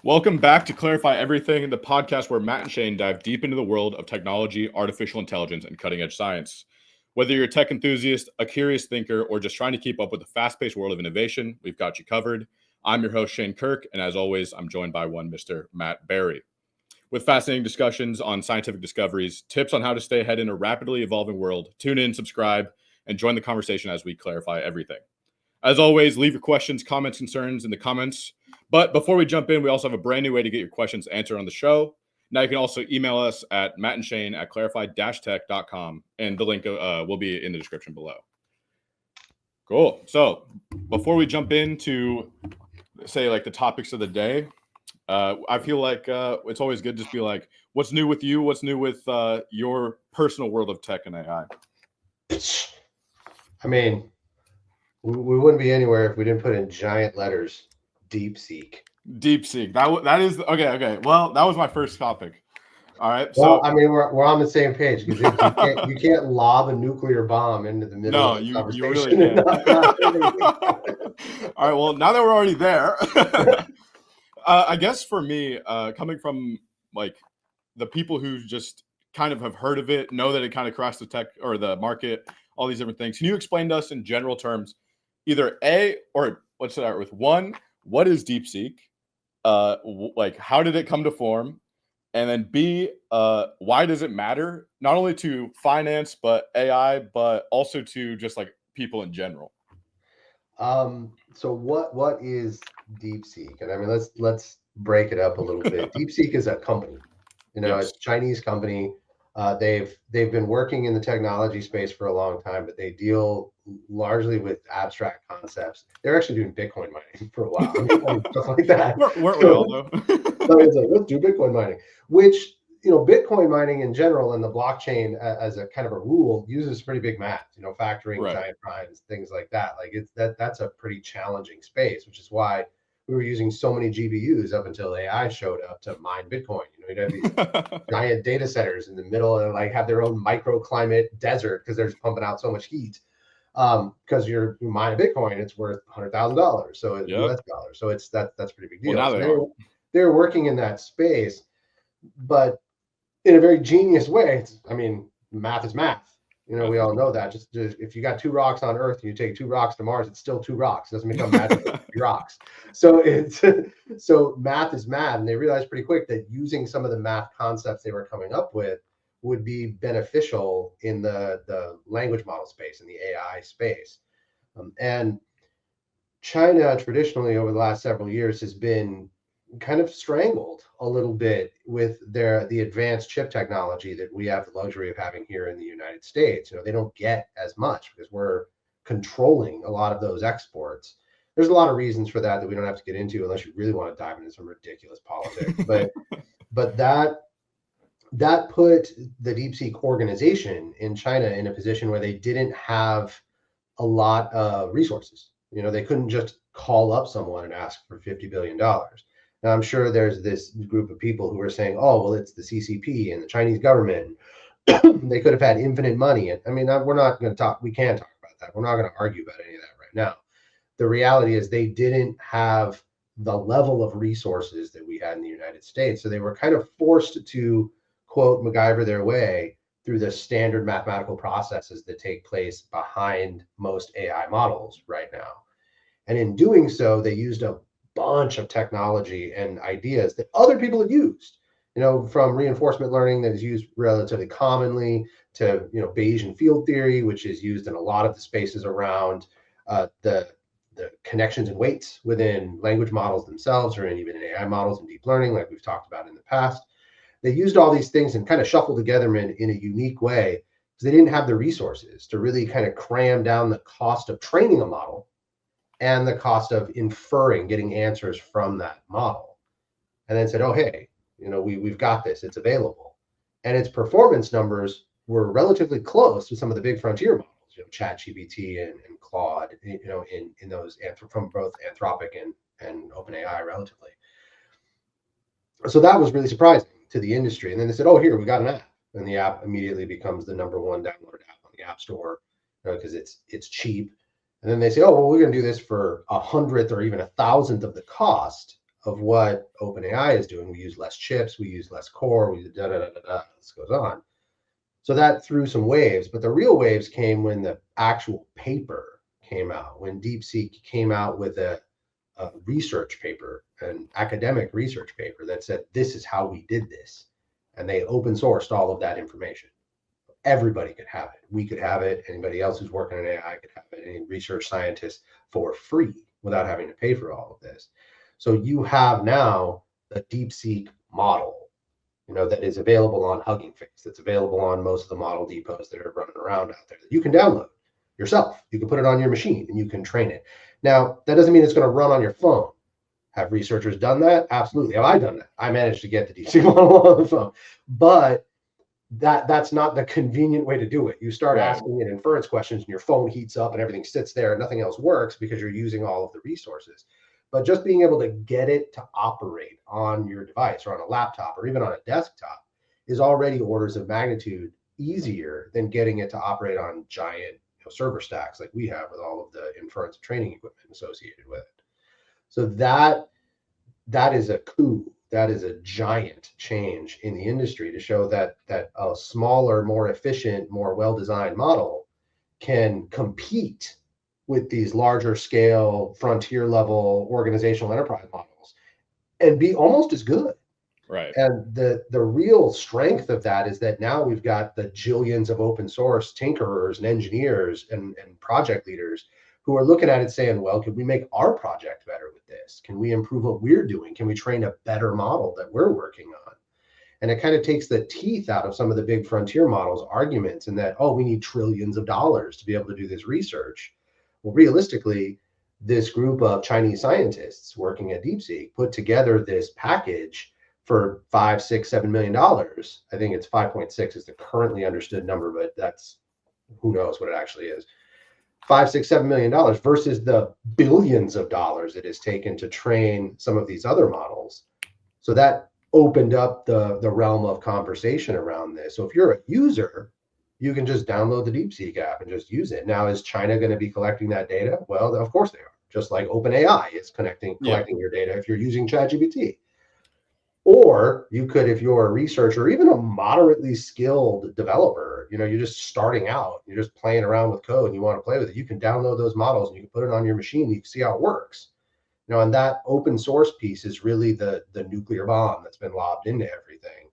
Welcome back to Clarify Everything, the podcast where Matt and Shane dive deep into the world of technology, artificial intelligence, and cutting edge science. Whether you're a tech enthusiast, a curious thinker, or just trying to keep up with the fast paced world of innovation, we've got you covered. I'm your host, Shane Kirk, and as always, I'm joined by one Mr. Matt Barry. With fascinating discussions on scientific discoveries, tips on how to stay ahead in a rapidly evolving world, tune in, subscribe, and join the conversation as we clarify everything. As always, leave your questions, comments, concerns in the comments. But before we jump in, we also have a brand new way to get your questions answered on the show. Now you can also email us at mattandsshane@clarify-tech.com, and the link will be in the description below. Cool. So before we jump into, say, like the topics of the day, I feel like it's always good to just be like, what's new with you? What's new with your personal world of tech and AI? I mean, we wouldn't be anywhere if we didn't put in giant letters, Deepseek. Deepseek. That is okay. Well, that was my first topic. All right. Well, So I mean, we're on the same page because you can't lob a nuclear bomb into the middle no, of the you really conversation. can't. All right. Well, now that we're already there, I guess for me, coming from like the people who just kind of have heard of it, know that it kind of crashed the tech or the market, all these different things. Can you explain to us in general terms, either A, or let's start with one, what is DeepSeek? Like how did it come to form? And then B, why does it matter not only to finance but AI, but also to just like people in general? So what is Deepseek? And I mean, let's break it up a little bit. Deepseek is a company. Yes. It's a Chinese company. They've been working in the technology space for a long time, but they deal largely with abstract concepts. They're actually doing Bitcoin mining for a while, stuff like that. Weren't we all So, though? so it's like, let's do Bitcoin mining, which Bitcoin mining in general and the blockchain as a kind of a rule uses pretty big math, factoring Right. giant primes, things like that. Like that's a pretty challenging space, which is why we were using so many GPUs up until AI showed up to mine Bitcoin. You'd have these giant data centers in the middle and like have their own microclimate desert because they're just pumping out so much heat. Because you mine a Bitcoin, it's worth $100,000, so it's Yep. US dollars. So that's a pretty big Well, deal. now So they are. they're working in that space, but in a very genius way. I mean, math is math. Math We is all math. know that. Just if you got two rocks on Earth and you take two rocks to Mars, it's still two rocks. It doesn't become magically three rocks. So it's so math is math, and they realized pretty quick that using some of the math concepts they were coming up with would be beneficial in the language model space and the AI space. And China traditionally over the last several years has been kind of strangled a little bit with the advanced chip technology that we have the luxury of having here in the United States. They don't get as much because we're controlling a lot of those exports. There's a lot of reasons for that we don't have to get into unless you really want to dive into some ridiculous politics. But that put the DeepSeek organization in China in a position where they didn't have a lot of resources. They couldn't just call up someone and ask for $50 billion. Now, I'm sure there's this group of people who are saying, oh, well, it's the CCP and the Chinese government. They could have had infinite money. And I mean, we're not going to talk, we can talk about that. We're not going to argue about any of that right now. The reality is they didn't have the level of resources that we had in the United States. So they were kind of forced to, quote, MacGyver their way through the standard mathematical processes that take place behind most AI models right now. And in doing so, they used a bunch of technology and ideas that other people have used, from reinforcement learning that is used relatively commonly to, Bayesian field theory, which is used in a lot of the spaces around the connections and weights within language models themselves, or even in AI models and deep learning, like we've talked about in the past. They used all these things and kind of shuffled together in a unique way because they didn't have the resources to really kind of cram down the cost of training a model and the cost of inferring, getting answers from that model. And then said, oh, hey, we've got this, it's available. And its performance numbers were relatively close to some of the big frontier models, ChatGPT and Claude, in those from both Anthropic and OpenAI relatively. So that was really surprising to the industry. And then they said, oh, here, we got an app. And the app immediately becomes the number one downloaded app on the App Store because it's cheap. And then they say, oh, well, we're going to do this for 1/100th or even 1,000th of the cost of what OpenAI is doing. We use less chips, we use less core, we da da da da da. This goes on. So that threw some waves, but the real waves came when the actual paper came out, when DeepSeek came out with a research paper, an academic research paper that said, this is how we did this. And they open sourced all of that information. Everybody could have it. We could have it. Anybody else who's working in AI could have it. Any research scientist for free without having to pay for all of this. So you have now a DeepSeek model, that is available on Hugging Face, that's available on most of the model depots that are running around out there that you can download yourself. You can put it on your machine and you can train it. Now, that doesn't mean it's going to run on your phone. Have researchers done that? Absolutely. Have I done that? I managed to get the DeepSeek model on the phone, but that's not the convenient way to do it. You start asking it inference questions and your phone heats up and everything sits there and nothing else works because you're using all of the resources. But just being able to get it to operate on your device or on a laptop or even on a desktop is already orders of magnitude easier than getting it to operate on giant server stacks like we have with all of the inference training equipment associated with it. So that is a coup. That is a giant change in the industry to show that a smaller, more efficient, more well-designed model can compete with these larger scale, frontier level organizational enterprise models and be almost as good. Right. And the real strength of that is that now we've got the jillions of open source tinkerers and engineers and project leaders who are looking at it saying, well, can we make our project better with this? Can we improve what we're doing? Can we train a better model that we're working on? And it kind of takes the teeth out of some of the big frontier models arguments in that, oh, we need trillions of dollars to be able to do this research. Well, realistically, this group of Chinese scientists working at DeepSeek put together this package for $5, $6, $7 million. I think it's 5.6 is the currently understood number, but that's who knows what it actually is. 5, 6, $7 million versus the billions of dollars it has taken to train some of these other models. So that opened up the realm of conversation around this. So if you're a user, you can just download the DeepSeek app and just use it. Now, is China going to be collecting that data? Well, of course they are. Just like OpenAI is collecting your data if you're using ChatGPT. Or you could, if you're a researcher, or even a moderately skilled developer, you're just starting out, you're just playing around with code and you want to play with it, you can download those models and you can put it on your machine and you can see how it works. And that open source piece is really the nuclear bomb that's been lobbed into everything.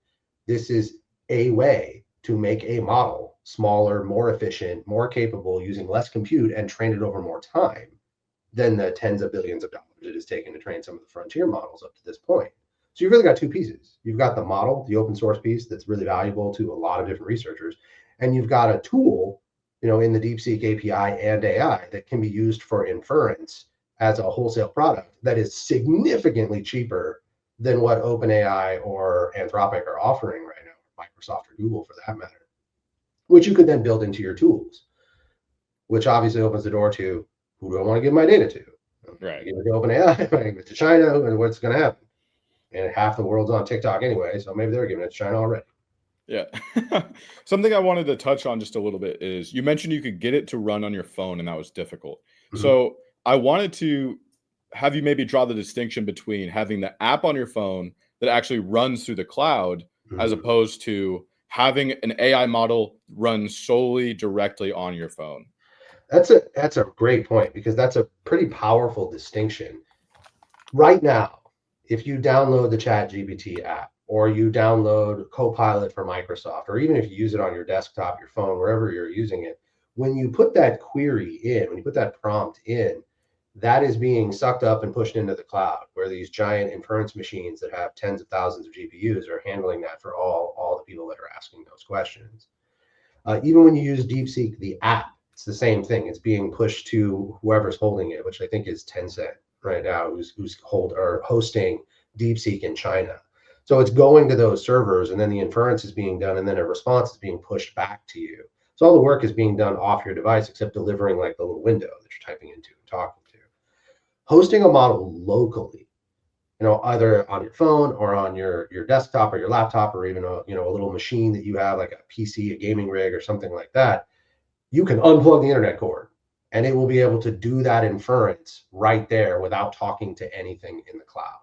This is a way to make a model smaller, more efficient, more capable, using less compute and train it over more time than the tens of billions of dollars it has taken to train some of the frontier models up to this point. So you've really got two pieces. You've got the model, the open source piece that's really valuable to a lot of different researchers. And you've got a tool, in the DeepSeek API and AI that can be used for inference as a wholesale product that is significantly cheaper than what OpenAI or Anthropic are offering right now, Microsoft or Google for that matter, which you could then build into your tools, which obviously opens the door to who do I want to give my data to? Right. Give it to OpenAI, give it to China, and what's going to happen? And half the world's on TikTok anyway, so maybe they're giving it to China already. Yeah. Something I wanted to touch on just a little bit is you mentioned you could get it to run on your phone and that was difficult. Mhm. So I wanted to have you maybe draw the distinction between having the app on your phone that actually runs through the cloud as Mhm. opposed to having an AI model run solely directly on your phone. That's a great point because that's a pretty powerful distinction. Right now, if you download the ChatGPT app or you download Copilot for Microsoft, or even if you use it on your desktop, your phone, wherever you're using it, when you put that query in, when you put that prompt in, that is being sucked up and pushed into the cloud, where these giant inference machines that have tens of thousands of GPUs are handling that for all the people that are asking those questions. Even when you use DeepSeek, the app, it's the same thing. It's being pushed to whoever's holding it, which I think is Tencent right now, who's hosting DeepSeek in China. So it's going to those servers, and then the inference is being done, and then a response is being pushed back to you. So all the work is being done off your device, except delivering like the little window that you're typing into and talking to. Hosting a model locally, either on your phone or on your desktop or your laptop, or even a little machine that you have, like a PC, a gaming rig, or something like that, you can unplug the internet cord and it will be able to do that inference right there without talking to anything in the cloud.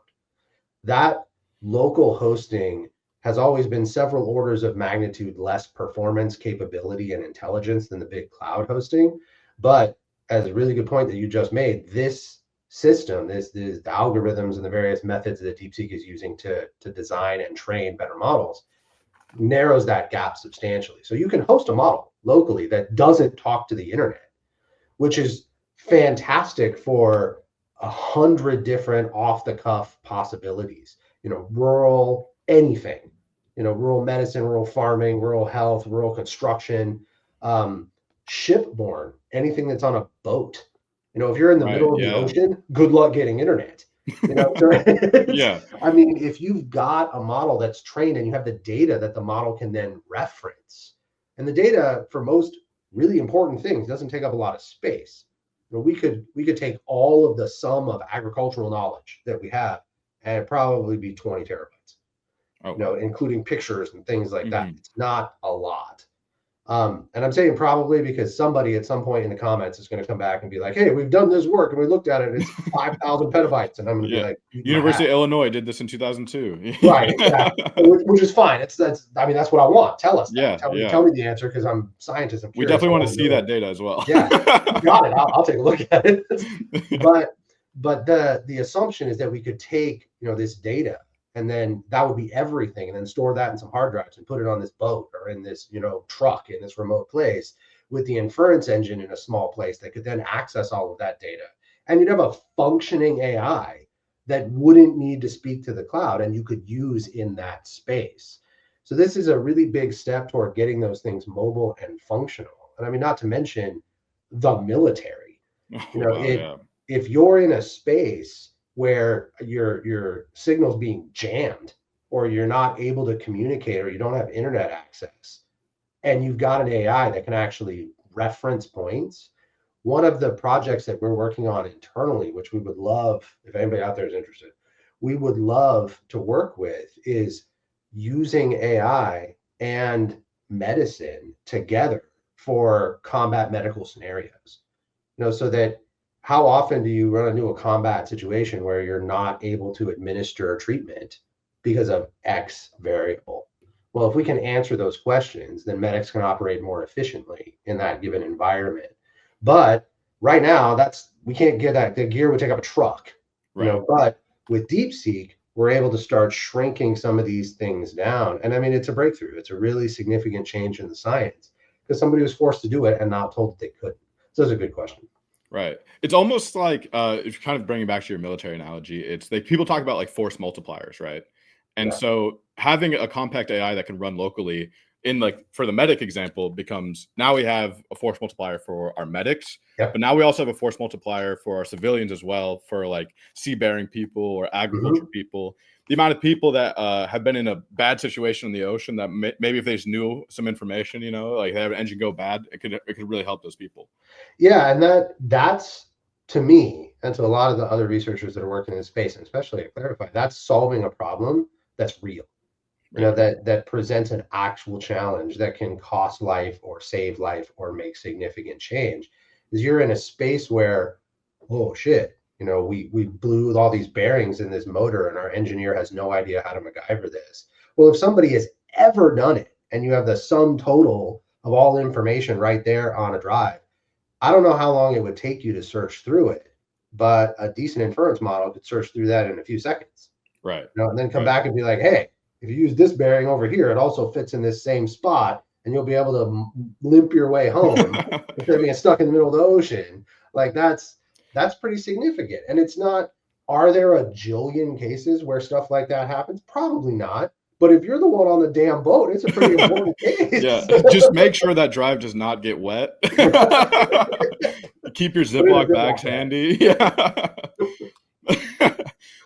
that local hosting has always been several orders of magnitude less performance, capability, and intelligence than the big cloud hosting. But as a really good point that you just made, this system, the algorithms and the various methods that DeepSeek is using to design and train better models narrows that gap substantially. So you can host a model locally that doesn't talk to the internet, which is fantastic for 100 different off the cuff possibilities. Rural anything. Rural medicine, rural farming, rural health, rural construction, shipborne, anything that's on a boat. If you're in the Right. middle of the Yeah. ocean, good luck getting internet. So Yeah. I mean, if you've got a model that's trained and you have the data that the model can then reference, and the data for most really important things doesn't take up a lot of space. We could take all of the sum of agricultural knowledge that we have, and it'd probably be 20 terabytes, Oh wow. including pictures and things like that. Hmm. It's not a lot. And I'm saying probably because somebody at some point in the comments is going to come back and be like, hey, we've done this work and we looked at it, and it's 5,000 petabytes. And I'm going to be Yeah. like, eat my hat. University of Illinois did this in 2002. Right, exactly. Which is fine. I mean, that's what I want. Tell us that. Yeah. Tell Yeah. me the answer, because I'm a scientist. I'm We curious. definitely I want to want to see that know. data as well. Yeah, you got it. I'll take a look at it. But the assumption is that we could take this data, and then that would be everything, and then store that in some hard drives and put it on this boat or in this truck in this remote place with the inference engine in a small place that could then access all of that data, and you'd have a functioning AI that wouldn't need to speak to the cloud, and you could use in that space. So this is a really big step toward getting those things mobile and functional. And I mean, not to mention the military. Oh wow. It Yeah. If you're in a space where your signal's being jammed, or you're not able to communicate, or you don't have internet access, and you've got an AI that can actually reference points. One of the projects that we're working on internally, which we would love, if anybody out there is interested, we would love to work with, is using AI and medicine together for combat medical scenarios. So that, how often do you run into a combat situation where you're not able to administer a treatment because of X variable? Well, if we can answer those questions, then medics can operate more efficiently in that given environment. But right now, we can't get that. The gear would take up a truck, Right. But with DeepSeek, we're able to start shrinking some of these things down. And I mean, it's a breakthrough. It's a really significant change in the science, because somebody was forced to do it and not told that they couldn't. So that's a good question. Right. It's almost like if you're kind of bringing back to your military analogy, it's like people talk about like force multipliers, right? And Yeah. so having a compact AI that can run locally in, like, for the medic example, becomes, now we have a force multiplier for our medics, Yep. but now we also have a force multiplier for our civilians as well, for like seafaring people or agriculture Mhm. people. The amount of people that have been in a bad situation in the ocean that maybe if they just knew some information, like they have an engine go bad, it could really help those people. Yeah, and that's, to me, and to a lot of the other researchers that are working in this space, and especially at Clarify, that's solving a problem that's real. Right. That presents an actual challenge that can cost life or save life or make significant change. Is you're in a space where, oh shit, we blew all these bearings in this motor, and our engineer has no idea how to MacGyver this. Well, if somebody has ever done it, and you have the sum total of all information right there on a drive, I don't know how long it would take you to search through it, but a decent inference model could search through that in a few seconds, Right. and then come Right. back and be like, hey, if you use this bearing over here, it also fits in this same spot, and you'll be able to limp your way home instead of being stuck in the middle of the ocean. Like that's pretty significant. And it's not, are there a jillion cases where stuff like that happens? Probably not. But if you're the one on the damn boat, it's a pretty important Yeah. case. Just make sure that drive does not get wet. Keep your Put it in a Ziploc bags Ziploc bag. handy. Yeah.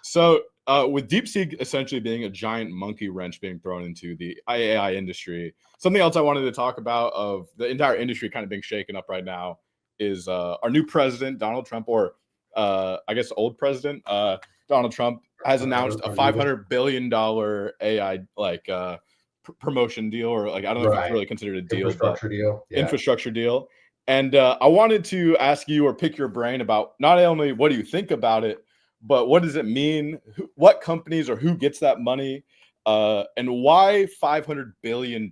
So, with DeepSeek essentially being a giant monkey wrench being thrown into the AI industry, something else I wanted to talk about, of the entire industry kind of being shaken up right now, is our new president, Donald Trump, or I guess old president, Donald Trump, has announced a $500 billion AI promotion deal, or like, I don't know if it's Right. really considered a deal, but Infrastructure deal. Yeah. infrastructure deal. And I wanted to ask you or pick your brain about not only what do you think about it, but what does it mean? What companies or who gets that money? And why $500 billion?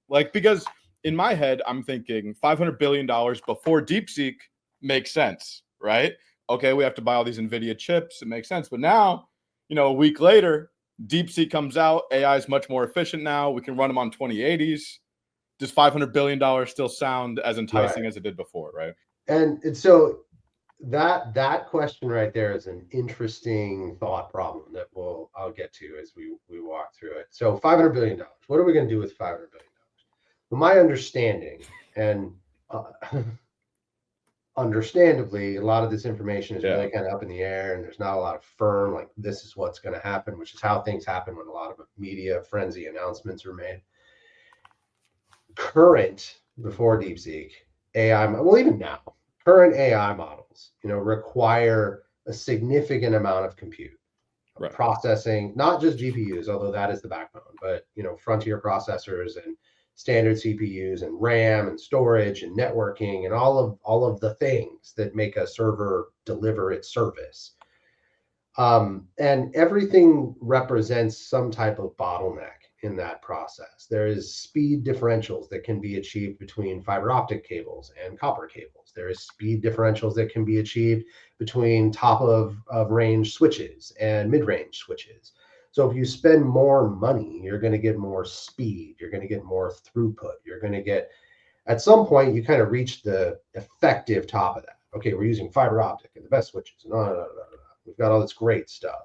Like, because in my head, I'm thinking $500 billion before DeepSeek makes sense, right? Okay, we have to buy all these NVIDIA chips. It makes sense. But now, a week later, DeepSeek comes out. AI is much more efficient now. We can run them on 2080s. Does $500 billion still sound as enticing as it did before, right? And so that question right there is an interesting thought problem that I'll get to as we walk through it. So $500 billion. What are we going to do with $500 billion? Well, my understanding, and understandably, a lot of this information is really kind of up in the air, and there's not a lot of firm, like, this is what's going to happen, which is how things happen when a lot of media frenzy announcements are made. Current, before DeepSeek, AI, well, even now, current AI models, require a significant amount of compute, processing, not just GPUs, although that is the backbone, but frontier processors and standard CPUs and RAM and storage and networking and all of the things that make a server deliver its service. And everything represents some type of bottleneck in that process. There is speed differentials that can be achieved between fiber optic cables and copper cables. There is speed differentials that can be achieved between top of range switches and mid-range switches. So if you spend more money, you're going to get more speed, you're going to get more throughput, you're going to get, at some point, you kind of reach the effective top of that. Okay, we're using fiber optic and the best switches. No. We've got all this great stuff.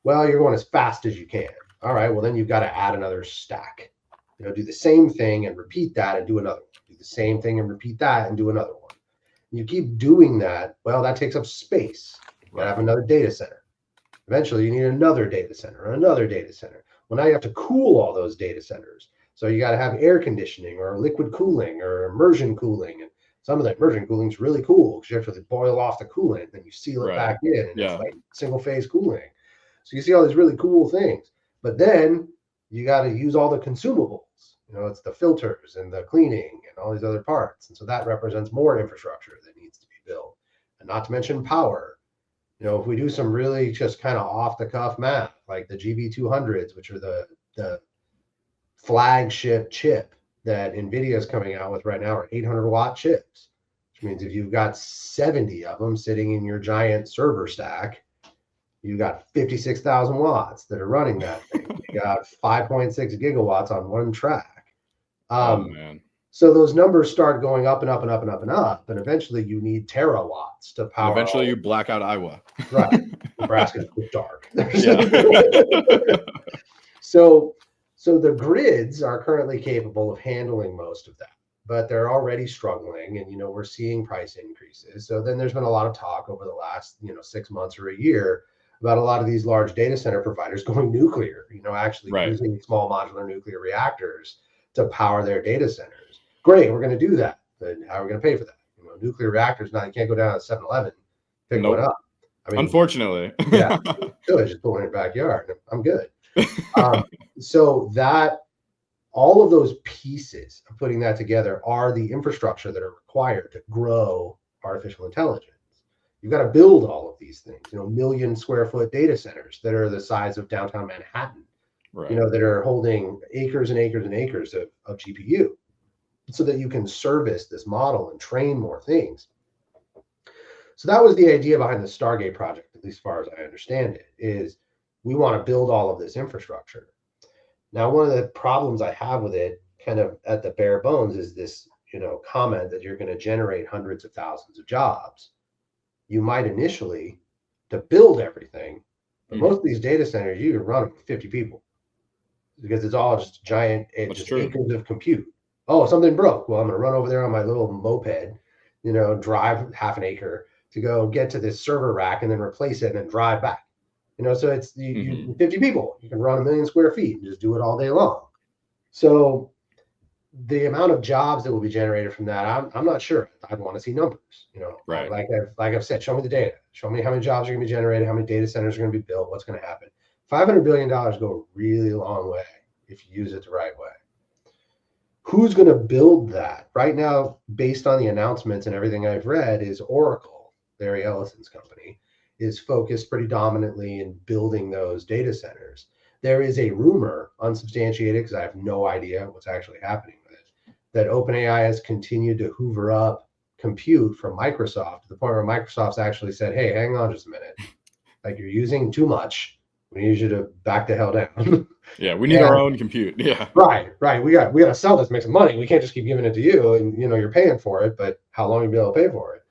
Well, you're going as fast as you can. All right, well, then you've got to add another stack. Do the same thing and repeat that and do another one. Do the same thing and repeat that and do another one. You keep doing that, well, that takes up space. You got to have another data center. Eventually, you need another data center and another data center. Well, now you have to cool all those data centers. So you got to have air conditioning or liquid cooling or immersion cooling. And some of the immersion cooling is really cool because you have to boil off the coolant, then you seal it back in, and it's like single phase cooling. So you see all these really cool things. But then you got to use all the consumables. It's the filters and the cleaning and all these other parts. And so that represents more infrastructure that needs to be built. And not to mention power. If we do some really just kind of off the cuff math, like the GB200s, which are the flagship chip that NVIDIA is coming out with right now, are 800-watt chips, which means if you've got 70 of them sitting in your giant server stack, you got 56,000 watts that are running that thing. You got 5.6 gigawatts on one track. Man. So those numbers start going up and up and up and up and up, and eventually you need terawatts to power. And eventually you black out Iowa. Right. Nebraska's dark. So the grids are currently capable of handling most of that, but they're already struggling, and we're seeing price increases. So then there's been a lot of talk over the last 6 months or a year about a lot of these large data center providers going nuclear, actually using small modular nuclear reactors to power their data centers. Great, we're going to do that. Then how are we going to pay for that? Nuclear reactors, now you can't go down to 7-Eleven, pick one up. I mean, unfortunately. Yeah, good. Just pull in your backyard. I'm good. So that all of those pieces of putting that together are the infrastructure that are required to grow artificial intelligence. You've got to build all of these things, million square foot data centers that are the size of downtown Manhattan, that are holding acres and acres and acres of GPU so that you can service this model and train more things. So that was the idea behind the Stargate project, at least as far as I understand it, is we want to build all of this infrastructure. Now, one of the problems I have with it, kind of at the bare bones, is this, comment that you're going to generate hundreds of thousands of jobs. You might initially to build everything, but most of these data centers, you can run them with 50 people because it's all just giant, just acres of compute. Oh, something broke. Well, I'm going to run over there on my little moped, drive half an acre to go get to this server rack and then replace it and then drive back. So it's 50 people. You can run 1 million square feet and just do it all day long. So the amount of jobs that will be generated from that, I'm not sure. I'd want to see numbers. Like I've said, show me the data. Show me how many jobs are going to be generated, how many data centers are going to be built, what's going to happen. $500 billion go a really long way if you use it the right way. Who's going to build that? Right now, based on the announcements and everything I've read, is Oracle, Larry Ellison's company, is focused predominantly in building those data centers. There is a rumor, unsubstantiated because I have no idea what's actually happening with it, that OpenAI has continued to hoover up compute from Microsoft to the point where Microsoft's actually said, hey, hang on just a minute. Like, you're using too much. We need you to back the hell down. Yeah, we need our own compute. Yeah. Right. We got to sell this, make some money. We can't just keep giving it to you, and you're paying for it, but how long you be able to pay for it?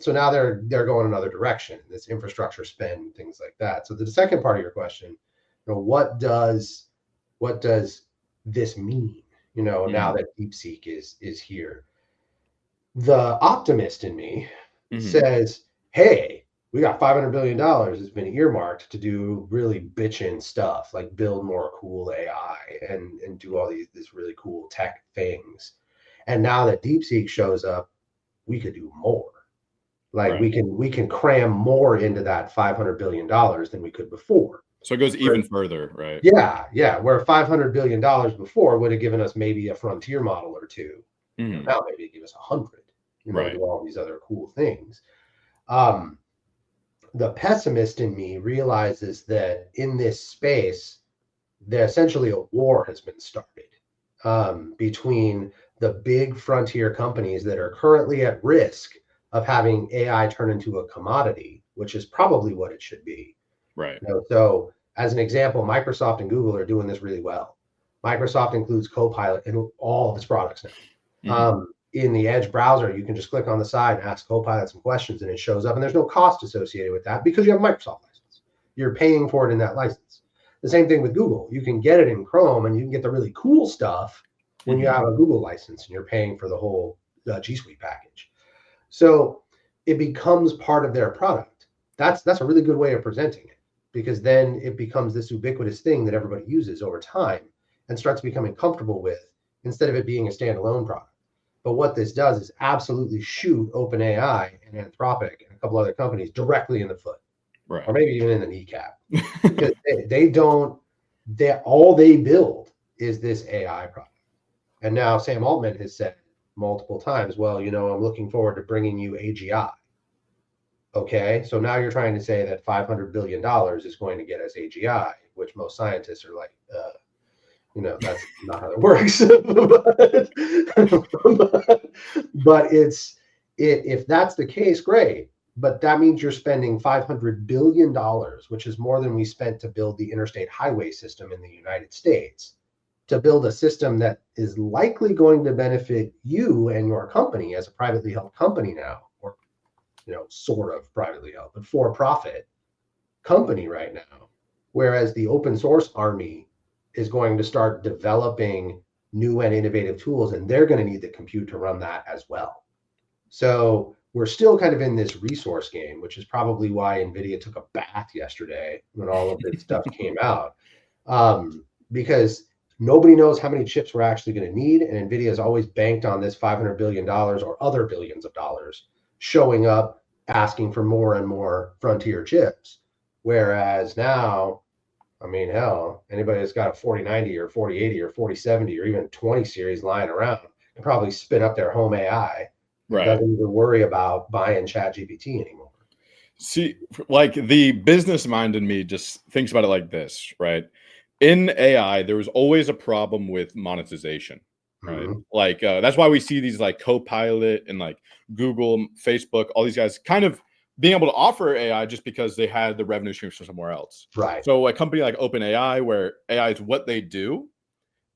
So now they're going another direction, this infrastructure spend, things like that. So the second part of your question, what does this mean? Now that DeepSeek is here, the optimist in me says, hey, we got $500 billion that's been earmarked to do really bitchin' stuff, like build more cool AI and do all these really cool tech things. And now that DeepSeek shows up, we could do more. Like, right. we can cram more into that $500 billion than we could before. So it goes even further, right? Yeah. Where $500 billion before would have given us maybe a frontier model or two. Now maybe give us 100. Right. Do all these other cool things. The pessimist in me realizes that in this space, essentially a war has been started between the big frontier companies that are currently at risk of having AI turn into a commodity, which is probably what it should be. Right. So as an example, Microsoft and Google are doing this really well. Microsoft includes Copilot in all of its products now. In the Edge browser, you can just click on the side and ask Copilot some questions, and it shows up. And there's no cost associated with that because you have a Microsoft license. You're paying for it in that license. The same thing with Google. You can get it in Chrome, and you can get the really cool stuff when you have a Google license and you're paying for the whole G Suite package. So it becomes part of their product. That's a really good way of presenting it, because then it becomes this ubiquitous thing that everybody uses over time and starts becoming comfortable with, instead of it being a standalone product. But what this does is absolutely shoot OpenAI and Anthropic and a couple other companies directly in the foot, right, or maybe even in the kneecap, because all they build is this AI product. And now Sam Altman has said multiple times, well, I'm looking forward to bringing you AGI. Okay, so now you're trying to say that $500 billion is going to get us AGI, which most scientists are like, that's not how it works. But if that's the case, great. But that means you're spending $500 billion, which is more than we spent to build the interstate highway system in the United States, to build a system that is likely going to benefit you and your company as a privately held company now, or sort of privately held, but for-profit company right now. Whereas the open source army is going to start developing new and innovative tools, and they're going to need the compute to run that as well. So we're still kind of in this resource game, which is probably why NVIDIA took a bath yesterday when all of this stuff came out, because nobody knows how many chips we're actually going to need, and NVIDIA has always banked on this $500 billion or other billions of dollars showing up, asking for more and more frontier chips. Whereas now, I mean, hell, anybody that's got a 4090 or 4080 or 4070 or even 20 series lying around can probably spin up their home AI. Right. Doesn't even worry about buying ChatGPT anymore. See, like, the business mind in me just thinks about it like this, right? In AI, there was always a problem with monetization, right? Like, that's why we see these like Copilot and like Google, Facebook, all these guys kind of being able to offer AI just because they had the revenue streams from somewhere else. Right. So a company like OpenAI, where AI is what they do,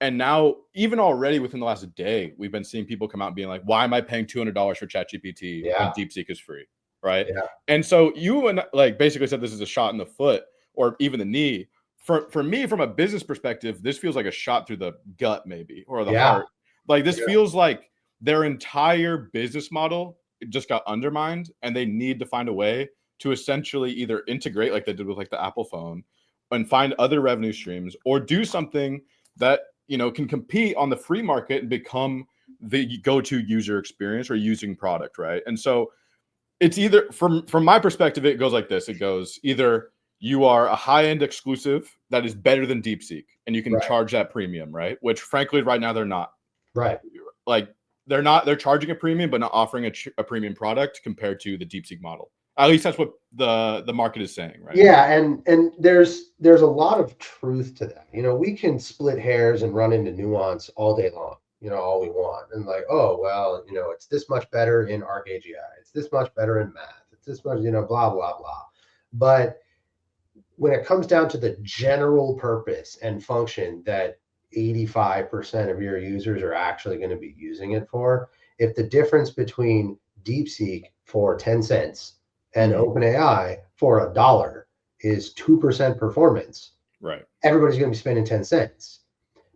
and now even already within the last day, we've been seeing people come out and being like, why am I paying $200 for ChatGPT when DeepSeek is free? Right. Yeah. And so you and like basically said this is a shot in the foot or even the knee. For me, from a business perspective, this feels like a shot through the gut, maybe, or the heart. Like, this feels like their entire business model just got undermined, and they need to find a way to essentially either integrate like they did with like the Apple phone and find other revenue streams, or do something that can compete on the free market and become the go-to user experience or using product, right? And so it's either, from my perspective, it goes like this. It goes either you are a high-end exclusive that is better than DeepSeek, and you can charge that premium, right? Which frankly, right now, they're not. Right. Like, they're charging a premium, but not offering a premium product compared to the DeepSeek model At least that's what the market is saying, right? Yeah, and there's a lot of truth to that. We can split hairs and run into nuance all day long, all we want. And like, oh, well, it's this much better in ArcAGI. It's this much better in math. It's this much, blah, blah, blah. But when it comes down to the general purpose and function that 85% of your users are actually going to be using it for, if the difference between DeepSeek for 10 cents and OpenAI for $1 is 2% performance, Right. everybody's going to be spending 10 cents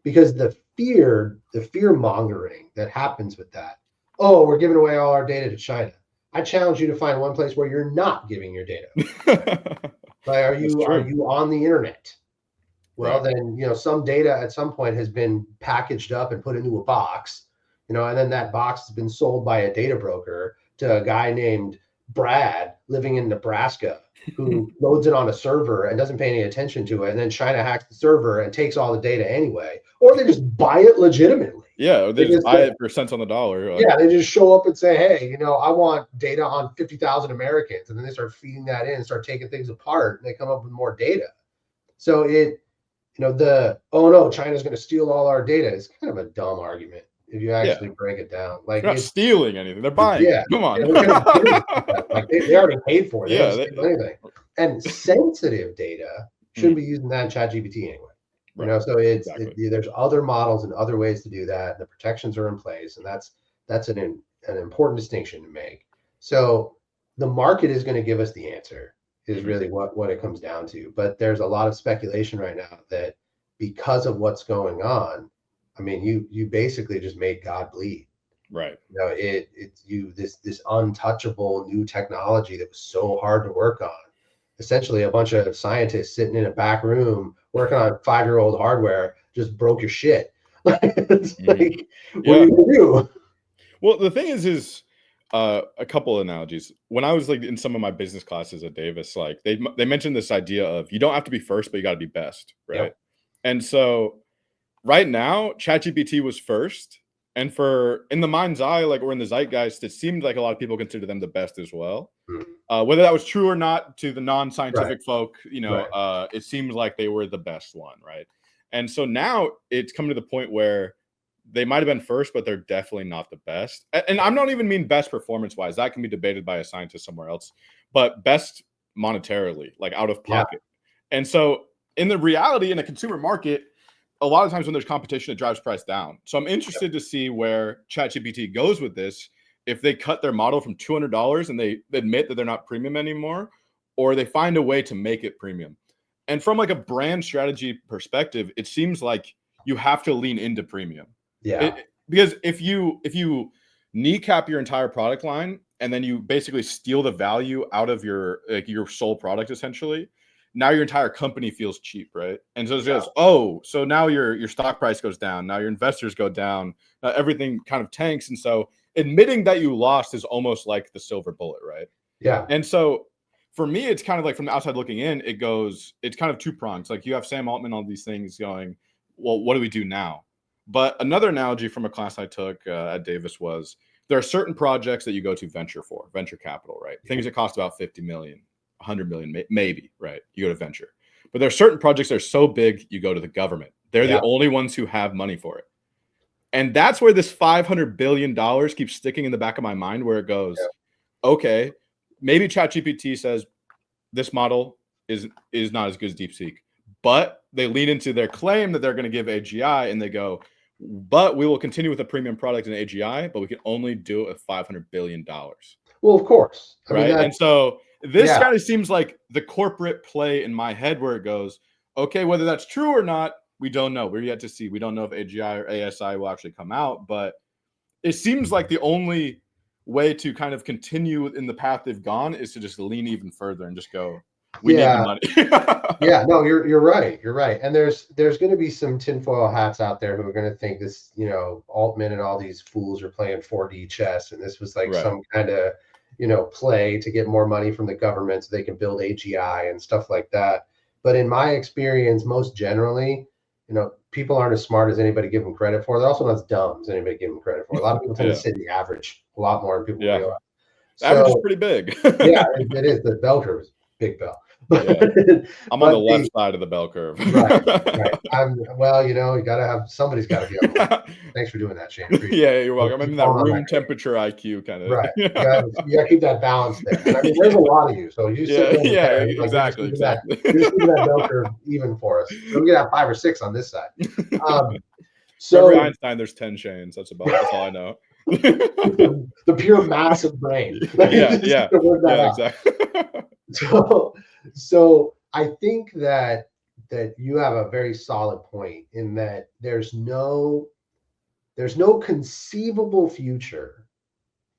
because the fear mongering that happens with that. Oh, we're giving away all our data to China. I challenge you to find one place where you're not giving your data. Like, are you on the internet? Well, Right. then, some data at some point has been packaged up and put into a box, and then that box has been sold by a data broker to a guy named Brad living in Nebraska who loads it on a server and doesn't pay any attention to it. And then China hacks the server and takes all the data anyway, or they just buy it legitimately. Yeah, they just buy it for cents on the dollar. Yeah, they just show up and say, hey, I want data on 50,000 Americans. And then they start feeding that in and start taking things apart and they come up with more data. So oh no, China's going to steal all our data is kind of a dumb argument if you actually break it down. Like, they're not stealing anything; they're buying. Yeah, Come on. Like they already paid for it. They don't steal anything. And sensitive data shouldn't be using that in ChatGPT anyway. Right. So there's other models and other ways to do that. The protections are in place, and that's an important distinction to make. So the market is going to give us the answer. Is really what it comes down to. But there's a lot of speculation right now that because of what's going on, I mean, you basically just made God bleed. Right. This untouchable new technology that was so hard to work on. Essentially, a bunch of scientists sitting in a back room working on 5-year-old hardware just broke your shit. It's like, what are you gonna do? Well, the thing is a couple of analogies. When I was like in some of my business classes at Davis, like they mentioned this idea of you don't have to be first, but you got to be best, right? Yep. And so right now, ChatGPT was first, and in the mind's eye, like, or in the zeitgeist, it seemed like a lot of people consider them the best as well. Whether that was true or not to the non-scientific folk, it seems like they were the best one, right? And so now it's coming to the point where they might have been first, but they're definitely not the best. And I'm not even mean best performance-wise. That can be debated by a scientist somewhere else. But best monetarily, like out of pocket. Yeah. And so in the reality, in a consumer market, a lot of times when there's competition, it drives price down. So I'm interested to see where ChatGPT goes with this. If they cut their model from $200 and they admit that they're not premium anymore, or they find a way to make it premium. And from like a brand strategy perspective, it seems like you have to lean into premium. Yeah. Because if you kneecap your entire product line and then you basically steal the value out of your sole product, essentially, now your entire company feels cheap, right? And so it goes, so now your stock price goes down. Now your investors go down. Everything kind of tanks. And so admitting that you lost is almost like the silver bullet, right? Yeah. And so for me, it's kind of like from the outside looking in, it's kind of two prongs. Like you have Sam Altman, all these things going, well, what do we do now? But another analogy from a class I took at Davis was there are certain projects that you go to venture capital, right? Things that cost about 50 million, 100 million, maybe, right? You go to venture. But there are certain projects that are so big, you go to the government. They're the only ones who have money for it. And that's where this $500 billion keeps sticking in the back of my mind, where it goes, okay, maybe ChatGPT says this model is not as good as DeepSeek, but they lean into their claim that they're going to give AGI and they go, but we will continue with a premium product in AGI, but we can only do it with $500 billion. Well, of course. Right. And so this kind of seems like the corporate play in my head, where it goes, okay, whether that's true or not, we don't know. We're yet to see. We don't know if AGI or ASI will actually come out, but it seems like the only way to kind of continue in the path they've gone is to just lean even further and just go, we need the money. Yeah, no, you're right. You're right. And there's going to be some tinfoil hats out there who are going to think this, Altman and all these fools are playing 4D chess. And this was like some kind of, play to get more money from the government so they can build AGI and stuff like that. But in my experience, most generally, people aren't as smart as anybody give them credit for. They're also not as dumb as anybody give them credit for. A lot of people tend to sit in the average a lot more than people realize. The average is So pretty big. yeah, it is. The bell curve is big bell. Yeah. I'm on the But left side of the bell curve. right, right. Well, you gotta have somebody's got to be on the left. Thanks for doing that, Shane. Appreciate Yeah, it. you're Keep welcome. I'm keep in that falling on room that grade. temperature IQ kind of. Right. You gotta keep that balance there. And I mean, there's a Yeah. lot of you. So you sit Yeah, there in the yeah, center, like exactly, exactly. you're just keeping that bell curve even for us. So we can have 5 or 6 on this side. Um, For every so Einstein, there's 10 Shanes. That's all I know. the pure mass of brain. Like, Yeah, just yeah, to work that yeah, out. exactly. So, so I think that you have a very solid point in that there's no conceivable future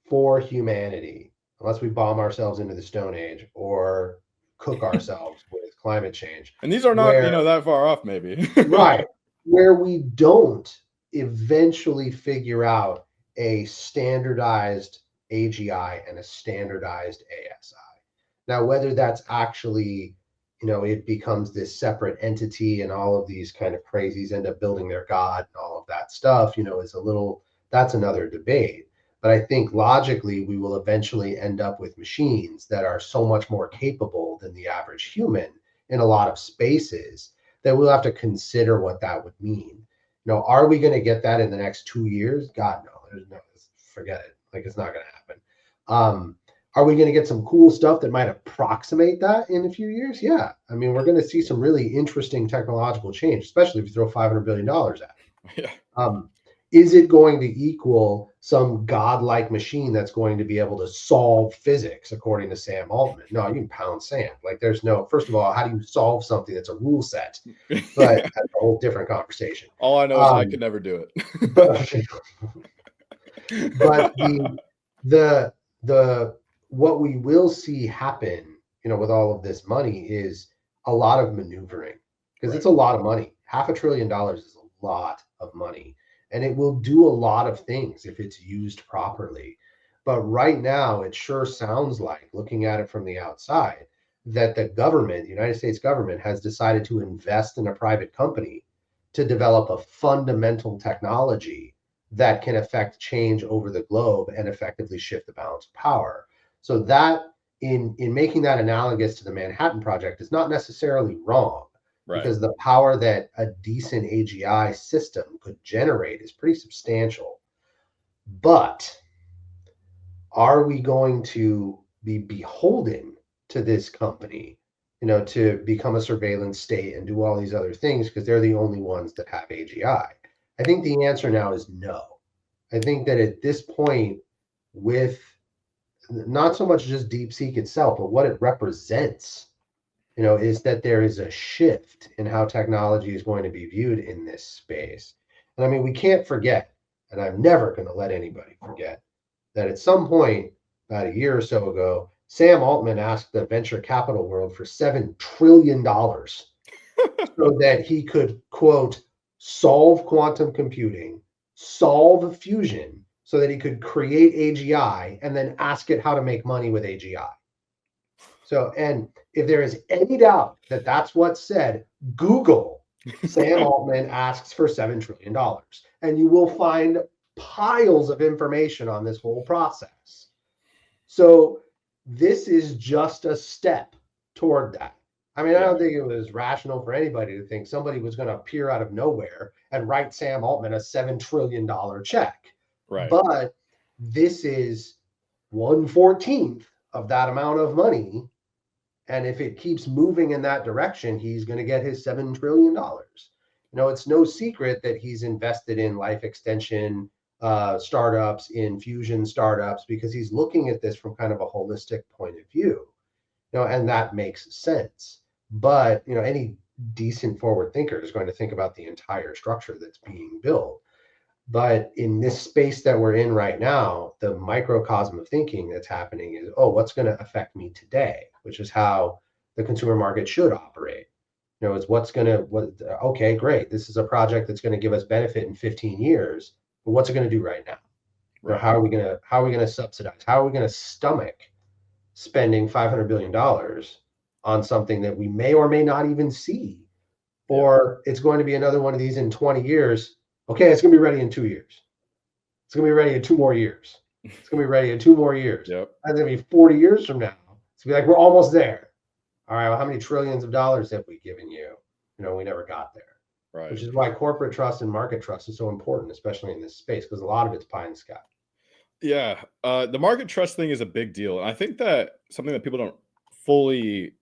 for humanity unless we bomb ourselves into the Stone Age or cook ourselves with climate change, And these are not, where that far off, maybe. right, where we don't eventually figure out a standardized AGI and a standardized ASI. Now, whether that's actually, it becomes this separate entity and all of these kind of crazies end up building their God and all of that stuff, that's another debate. But I think logically, we will eventually end up with machines that are so much more capable than the average human in a lot of spaces that we'll have to consider what that would mean. Are we going to get that in the next 2 years? God, no. There's no, forget it. Like, it's not going to happen. Are we going to get some cool stuff that might approximate that in a few years? Yeah. I mean, we're going to see some really interesting technological change, especially if you throw $500 billion at it. Yeah. Is it going to equal some godlike machine that's going to be able to solve physics, according to Sam Altman? No, you can pound sand. Like, there's no, first of all, how do you solve something that's a rule set? But that's a whole different conversation. All I know is I could never do But, it. but the what we will see happen, with all of this money is a lot of maneuvering, because it's a Right. lot of money. $500 billion is a lot of money, and it will do a lot of things if it's used properly. But right now, it sure sounds like, looking at it from the outside, that the United States government, has decided to invest in a private company to develop a fundamental technology that can affect change over the globe and effectively shift the balance of power. So that, in making that analogous to the Manhattan Project, is not necessarily wrong, Right. because the power that a decent AGI system could generate is pretty substantial. But are we going to be beholden to this company, to become a surveillance state and do all these other things because they're the only ones that have AGI? I think the answer now is no. I think that at this point, with not so much just DeepSeek itself, but what it represents, is that there is a shift in how technology is going to be viewed in this space. And I mean, we can't forget, and I'm never going to let anybody forget, that at some point, about a year or so ago, Sam Altman asked the venture capital world for $7 trillion so that he could, quote, solve quantum computing, solve fusion, so that he could create AGI and then ask it how to make money with AGI. So, and if there is any doubt that that's what's said, Google Sam Altman asks for $7 trillion, and you will find piles of information on this whole process. So, this is just a step toward that. I mean, I don't think it was rational for anybody to think somebody was going to appear out of nowhere and write Sam Altman a $7 trillion check. Right. But this is 1/14th of that amount of money. And if it keeps moving in that direction, he's going to get his $7 trillion. It's no secret that he's invested in life extension startups, in fusion startups, because he's looking at this from kind of a holistic point of view. And that makes sense. But, any decent forward thinker is going to think about the entire structure that's being built. But in this space that we're in right now, the microcosm of thinking that's happening is, oh, what's going to affect me today, which is how the consumer market should operate. Is okay, great. This is a project that's going to give us benefit in 15 years, but what's it going to do right now? Right. How are we going to subsidize? How are we going to stomach spending $500 billion on something that we may or may not even see? Or it's going to be another one of these in 20 years. Okay, it's going to be ready in 2 years. It's going to be ready in 2 more years. It's gonna be ready in 2 more years. Yep. That's gonna be 40 years from now. It's gonna be like we're almost there. All right, well, how many trillions of dollars have we given you? We never got there. Right. Which is why corporate trust and market trust is so important, especially in this space, because a lot of it's pie in the sky. Yeah. The market trust thing is a big deal. And I think that something that people don't fully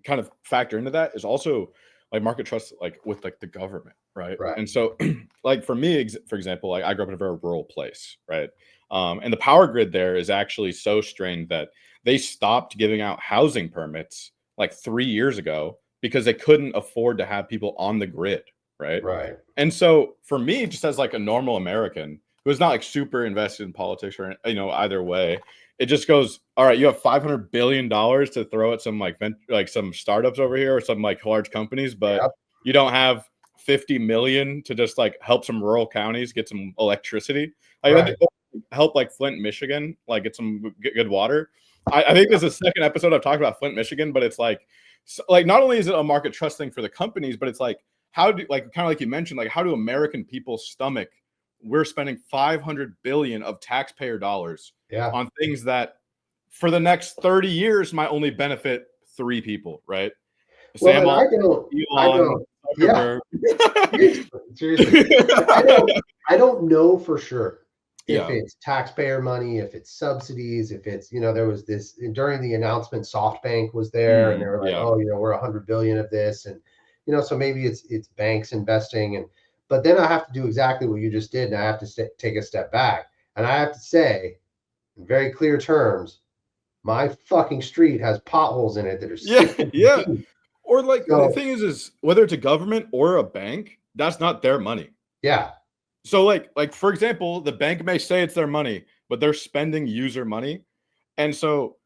kind of factor into that is also like market trust, like with like the government, right? Right, And so, like for me, for example, like I grew up in a very rural place, right? And the power grid there is actually so strained that they stopped giving out housing permits like 3 years ago because they couldn't afford to have people on the grid, right? right. And so for me, just as like a normal American who's not like super invested in politics or either way, it just goes, all right, you have $500 billion to throw at some like some startups over here or some like large companies, but Yep, you don't have 50 million to just like help some rural counties get some electricity. Like I right. think help like Flint, Michigan, like get some good water. I think this is the second episode I've talked about Flint, Michigan, but it's like not only is it a market trust thing for the companies, but it's like how do like kind of like you mentioned, like how do American people stomach we're spending 500 billion of taxpayer dollars Yeah. on things that for the next 30 years might only benefit 3 people, right? Well, Sam and Altman, I Elon, don't, yeah, Zuckerberg. seriously. I don't know for sure if Yeah. it's taxpayer money, if it's subsidies, if it's, there was this during the announcement, SoftBank was there and they were like, Yeah. oh, we're 100 billion of this. And, so maybe it's banks investing. But then I have to do exactly what you just did. And I have to take a step back. And I have to say, in very clear terms, my fucking street has potholes in it that are Yeah. 6 feet Yeah. deep. Or like the So, thing is whether it's a government or a bank, that's not their money. yeah, So like for example, the bank may say it's their money, but they're spending user money. And so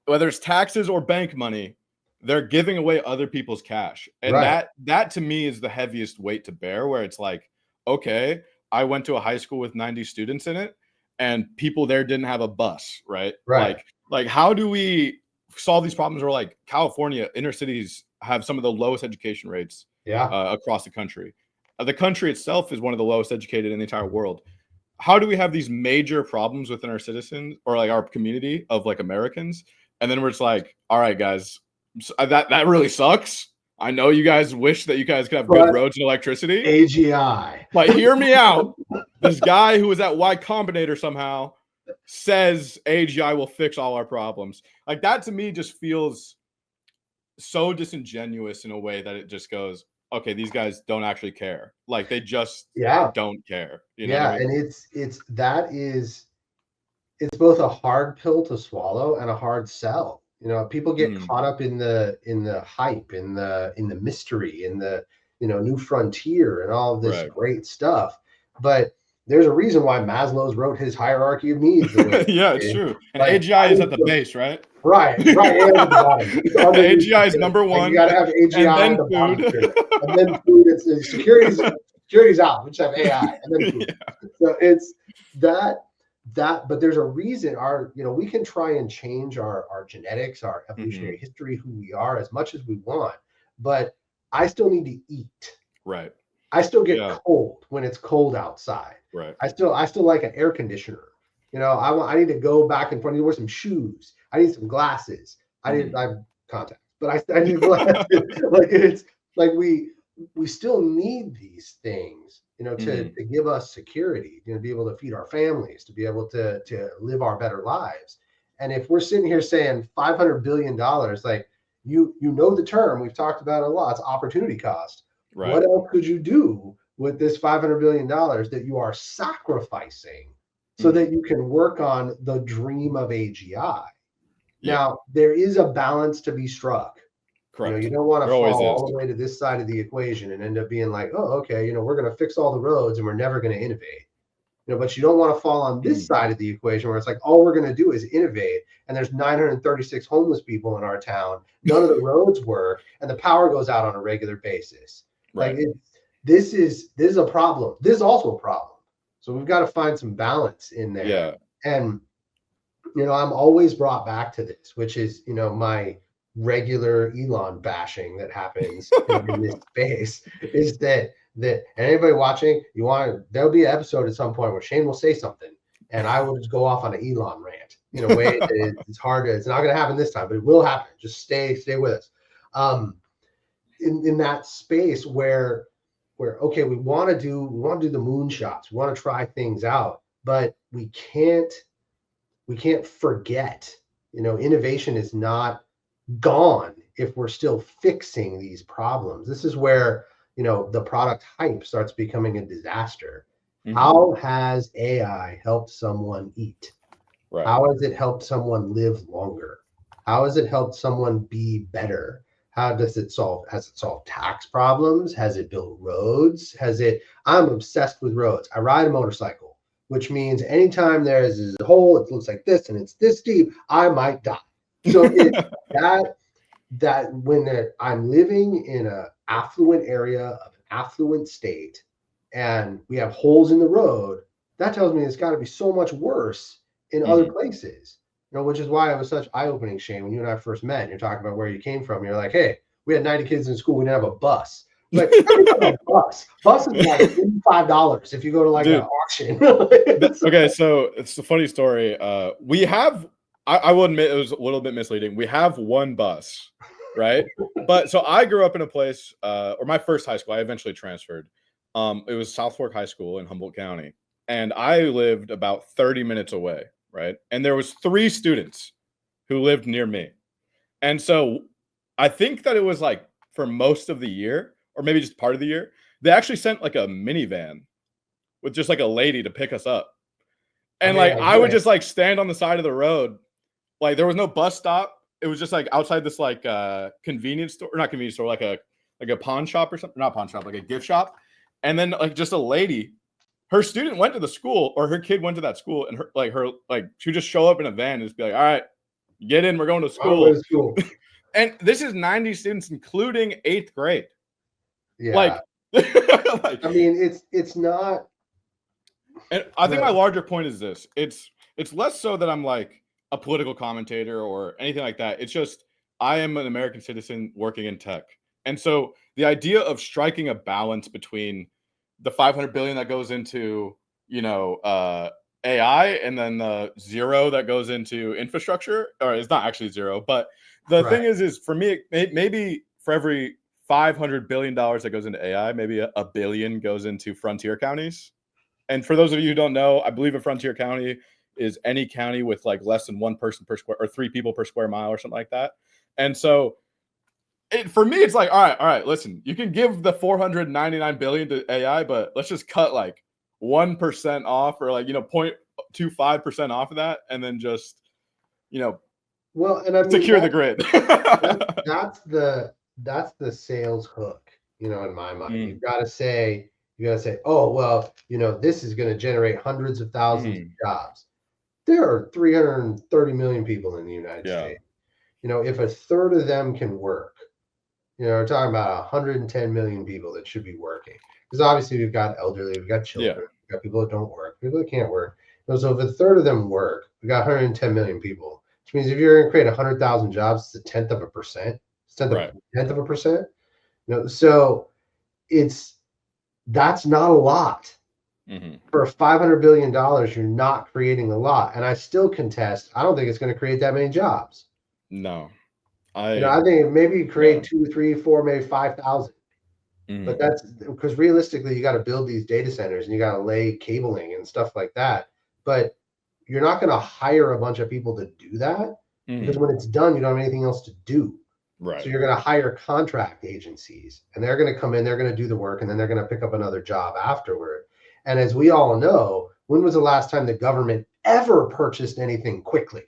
whether it's taxes or bank money, they're giving away other people's cash. And right, that to me is the heaviest weight to bear, where it's like, okay, I went to a high school with 90 students in it and people there didn't have a bus, right? right. Like how do we solve these problems where like California inner cities have some of the lowest education rates Yeah. across the country. The country itself is one of the lowest educated in the entire world. How do we have these major problems within our citizens or like our community of like Americans? And then we're just like, all right, guys, that really sucks. I know you guys wish that you guys could have good But roads and electricity, AGI. but hear me out. This guy who was at Y Combinator somehow says AGI will fix all our problems. Like that to me just feels so disingenuous in a way that it just goes, okay, these guys don't actually care. Like they just Yeah. don't care. You know what Yeah. I mean? And it's both a hard pill to swallow and a hard sell. People get Mm, caught up in the hype, in the mystery, in the new frontier and all of this right. great stuff. But there's a reason why Maslow's wrote his hierarchy of needs the way Yeah, he it's did. true. And Like AGI is at the base, right? right, right, and at the bottom. It's underneath. AGI is number Like you one, got to have and AGI at then the bottom food. pyramid, and then food. It's security's out. We just have AI, and then food. Yeah. So it's that. But there's a reason. We can try and change our genetics, our evolutionary Mhm. history, who we are, as much as we want. But I still need to eat. Right. I still get Yeah. cold when it's cold outside. Right. I still like an air conditioner. I need to go back and forth. I need to wear some shoes. I need some glasses. I have contacts, but I need glasses. Like it's like we still need these things, to give us security, to be able to feed our families, to be able to live our better lives. And if we're sitting here saying $500 billion, like the term we've talked about a lot, it's opportunity cost. Right. What else could you do with this $500 billion that you are sacrificing so Mhm. that you can work on the dream of AGI? Yeah. Now, there is a balance to be struck. You Correct. don't want There to always fall is. all the way to this side of the equation and end up being like, oh, okay, we're going to fix all the roads and we're never going to innovate. But you don't want to fall on this Mhm. side of the equation where it's like all we're going to do is innovate, and there's 936 homeless people in our town. None of the roads work, and the power goes out on a regular basis. Like Right. this is a problem. This is also a problem. So we've got to find some balance in there. Yeah. And I'm always brought back to this, which is my regular Elon bashing that happens in this space is that and anybody watching, there'll be an episode at some point where Shane will say something and I would just go off on an Elon rant in a way that it's hard to, it's not going to happen this time, but it will happen. Just stay with us. In that space where okay, we want to do the moonshots, we want to try things out, but we can't forget, innovation is not gone if we're still fixing these problems. This is where, the product hype starts becoming a disaster. How has AI helped someone eat? Right. How has it helped someone live longer? How has it helped someone be better? Has it solved tax problems? Has it built roads? I'm obsessed with roads. I ride a motorcycle, which means anytime there's a hole, it looks like this and it's this deep, I might die. So it's that when I'm living in an affluent area of an affluent state and we have holes in the road, that tells me it's got to be so much worse in other places. Which is why it was such eye-opening, Shane, when you and I first met. And you're talking about where you came from. You're like, hey, we had 90 kids in school. We didn't have a bus. Like, a bus. Bus is like $85 if you go to like an auction. Okay, so it's a funny story. We have, I will admit, it was a little bit misleading. We have one bus, right? But so I grew up in a place, or my first high school, I eventually transferred. It was South Fork High School in Humboldt County. And I lived about 30 minutes away, right? And there was 3 students who lived near me. And so I think that it was like for most of the year, or maybe just part of the year, they actually sent like a minivan with just like a lady to pick us up. And like I would just like stand on the side of the road. Like there was no bus stop. It was just like outside this like convenience store, or not convenience store, like a pawn shop or something. Not pawn shop, like a gift shop. And then like just a lady, her student went to the school, or her kid went to that school, and she would just show up in a van and just be like, all right, get in, we're going to school. And this is 90 students, including 8th grade. Yeah. Like, I mean, it's not. And I think my larger point is this. It's less so that I'm like a political commentator or anything like that. It's just I am an American citizen working in tech. And so the idea of striking a balance between the 500 billion that goes into, AI, and then the zero that goes into infrastructure, or it's not actually zero, but the thing is for me, maybe for every $500 billion that goes into AI, maybe a billion goes into frontier counties. And for those of you who don't know, I believe a frontier county is any county with like less than 1 person per square, or 3 people per square mile or something like that. And so for me, it's like, all right, listen, you can give the 499 billion to AI, but let's just cut like 1% off, or like, 0.25% off of that. And then just, well, and I mean, secure the grid. that's the sales hook, in my mind. You've got to say, oh, well, this is going to generate hundreds of thousands of jobs. There are 330 million people in the United States. If a third of them can work, we're talking about 110 million people that should be working. Because obviously we've got elderly, we've got children, we've got people that don't work, people that can't work. So if a third of them work, we got 110 million people, which means if you're going to create 100,000 jobs, it's a tenth of a percent. Tenth of a percent. So that's not a lot. For $500 billion, you're not creating a lot. And I still contest, I don't think it's going to create that many jobs. No. I think maybe you create 2, 3, 4, maybe 5,000. But that's because realistically, you got to build these data centers and you got to lay cabling and stuff like that. But you're not going to hire a bunch of people to do that, because when it's done, you don't have anything else to do. Right. So you're going to hire contract agencies, and they're going to come in, they're going to do the work, and then they're going to pick up another job afterward. And as we all know, when was the last time the government ever purchased anything quickly?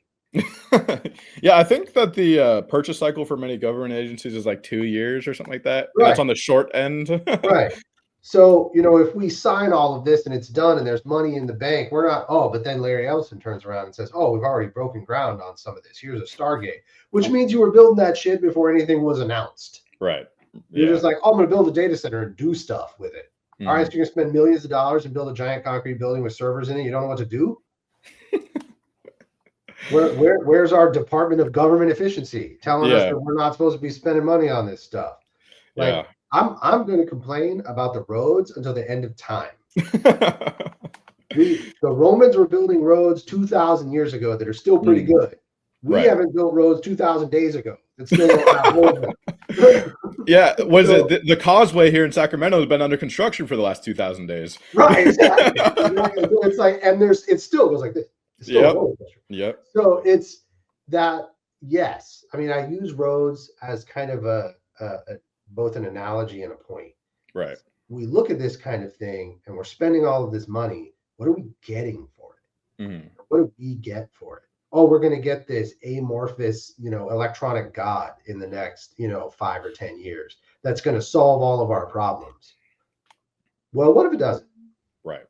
Yeah, I think that the purchase cycle for many government agencies is like 2 years or something like that. Right. That's on the short end. Right. So, if we sign all of this and it's done and there's money in the bank, we're not, but then Larry Ellison turns around and says, we've already broken ground on some of this. Here's a Stargate, which means you were building that shit before anything was announced. Right. You're just like, I'm going to build a data center and do stuff with it. All right, so you're going to spend millions of dollars and build a giant concrete building with servers in it. You don't know what to do? Where's our Department of Government Efficiency telling us that we're not supposed to be spending money on this stuff? Like, I'm going to complain about the roads until the end of time. The Romans were building roads 2,000 years ago that are still pretty good. We Right. haven't built roads 2,000 days ago that still don't have holes in them. Yeah, was So, it the causeway here in Sacramento has been under construction for the last 2,000 days? right, exactly. Exactly. So it's like, and it still goes like this. It's still a Yep. roller coaster. Yep. So it's that, yes. I mean, I use roads as kind of both an analogy and a point. Right. We look at this kind of thing and we're spending all of this money. What are we getting for it? Mhm. What do we get for it? Oh, we're going to get this amorphous, electronic god in the next, 5 or 10 years that's going to solve all of our problems. Well, what if it doesn't? Right.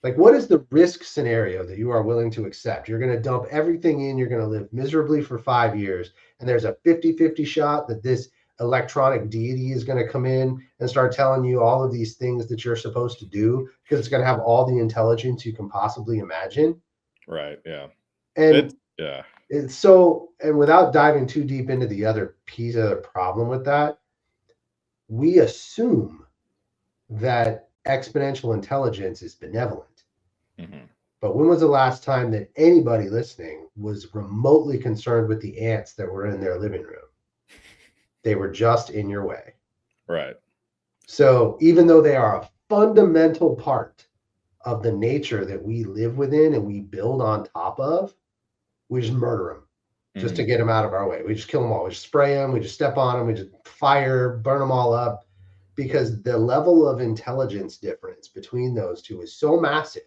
Like, what is the risk scenario that you are willing to accept? You're going to dump everything in, you're going to live miserably for 5 years, and there's a 50-50 shot that this electronic deity is going to come in and start telling you all of these things that you're supposed to do because it's going to have all the intelligence you can possibly imagine. Right. Yeah. And Yeah. it's so, and without diving too deep into the other piece of the problem with that, we assume that exponential intelligence is benevolent. Mhm. But when was the last time that anybody listening was remotely concerned with the ants that were in their living room? They were just in your way. Right. So even though they are a fundamental part of the nature that we live within and we build on top of, we just murder them just to Mhm. get them out of our way. We just kill them all. We just spray them. We just step on them. We just fire, burn them all up, because the level of intelligence difference between those two is so massive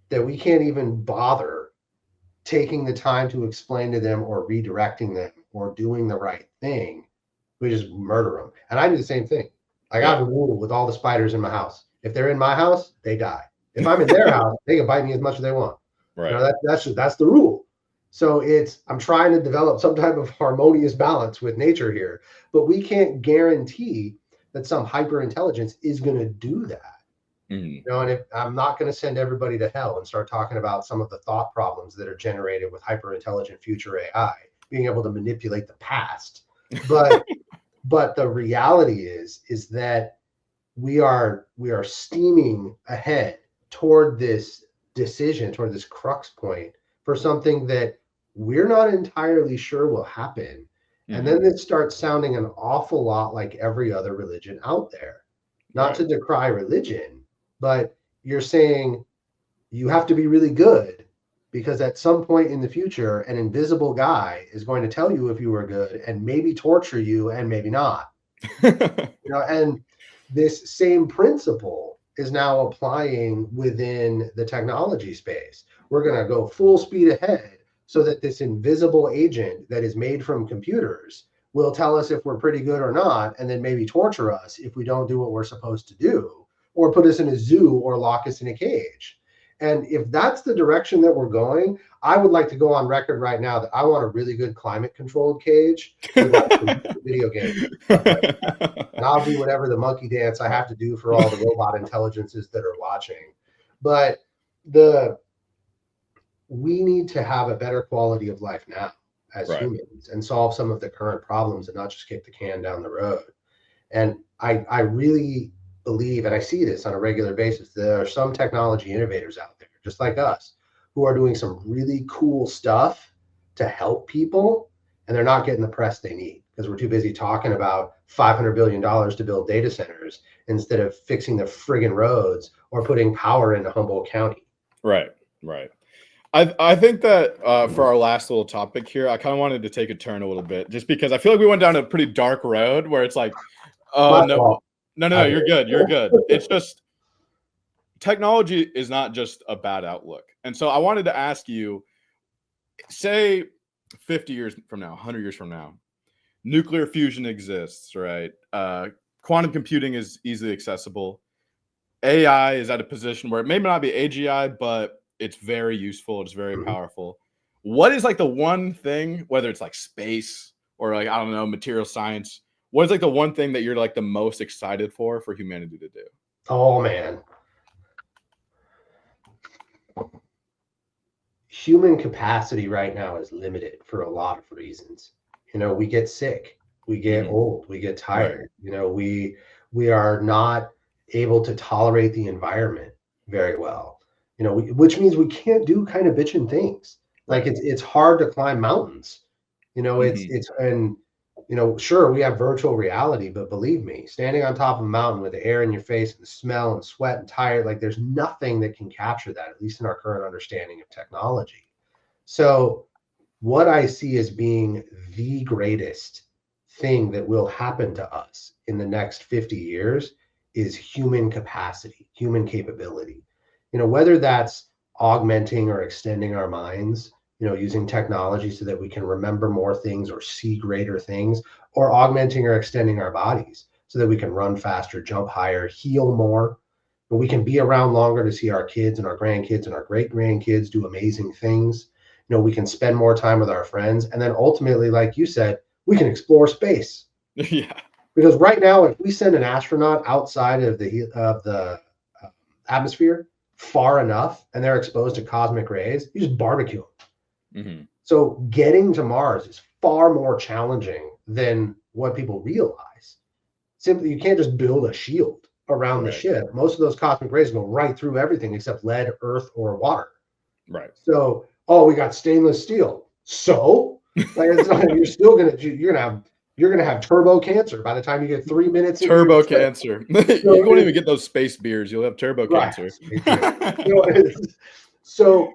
that we can't even bother taking the time to explain to them or redirecting them or doing the right thing. We just murder them. And I do the same thing. Like, I have Yeah. a rule with all the spiders in my house. If they're in my house, they die. If I'm in their house, they can bite me as much as they want. Right. That's the rule. So I'm trying to develop some type of harmonious balance with nature here, but we can't guarantee that some hyper intelligence is going to do that. Mhm. And if I'm not going to send everybody to hell and start talking about some of the thought problems that are generated with hyper intelligent future AI, being able to manipulate the past. But the reality is that we are steaming ahead toward this decision, toward this crux point for something that we're not entirely sure will happen. And Mhm. then it starts sounding an awful lot like every other religion out there. Not Right. to decry religion, but you're saying you have to be really good because at some point in the future, an invisible guy is going to tell you if you were good and maybe torture you and maybe not. And this same principle is now applying within the technology space. We're going to go full speed ahead so that this invisible agent that is made from computers will tell us if we're pretty good or not, and then maybe torture us if we don't do what we're supposed to do, or put us in a zoo or lock us in a cage. And if that's the direction that we're going, I would like to go on record right now that I want a really good climate controlled cage with like video games and stuff like that. And I'll do whatever the monkey dance I have to do for all the robot intelligences that are watching. But we need to have a better quality of life now as Right. humans and solve some of the current problems and not just kick the can down the road. And I really believe, and I see this on a regular basis, there are some technology innovators out there, just like us, who are doing some really cool stuff to help people, and they're not getting the press they need because we're too busy talking about $500 billion to build data centers instead of fixing the friggin' roads or putting power into Humboldt County. Right. Right. I think that for our last little topic here, I kind of wanted to take a turn a little bit, just because I feel like we went down a pretty dark road where it's like, oh My no, fault. no, you're good, you're good. It's just technology is not just a bad outlook, and so I wanted to ask you, say, 50 years from now, 100 years from now, nuclear fusion exists, right? Quantum computing is easily accessible. AI is at a position where it may not be AGI, but it's very useful. It's very Mhm. powerful. What is like the one thing, whether it's like space or like, I don't know, material science, what is like the one thing that you're like the most excited for humanity to do? Oh man, human capacity right now is limited for a lot of reasons. We get sick, we get Mhm. old, we get Right. tired. We are not able to tolerate the environment very well. which means we can't do kind of bitching things. Like Right. it's hard to climb mountains. Mhm. And sure, we have virtual reality, but believe me, standing on top of a mountain with the air in your face and the smell and sweat and tired, like there's nothing that can capture that, at least in our current understanding of technology. So what I see as being the greatest thing that will happen to us in the next 50 years is human capacity, human capability. Whether that's augmenting or extending our minds, using technology so that we can remember more things or see greater things, or augmenting or extending our bodies so that we can run faster, jump higher, heal more, but we can be around longer to see our kids and our grandkids and our great grandkids do amazing things. We can spend more time with our friends. And then ultimately, like you said, we can explore space. Yeah. Because right now, if we send an astronaut outside of the atmosphere far enough and they're exposed to cosmic rays, you just barbecue them. Mhm. So getting to Mars is far more challenging than what people realize. Simply, you can't just build a shield around the Right. ship. Most of those cosmic rays go right through everything except lead, earth, or water. Right. So, oh, we got stainless steel. So, like, it's not, you're gonna have turbo cancer by the time you get 3 minutes into your Turbo trip. cancer. So You won't even it's get those space beers. You'll have turbo right. cancer. Space beer. So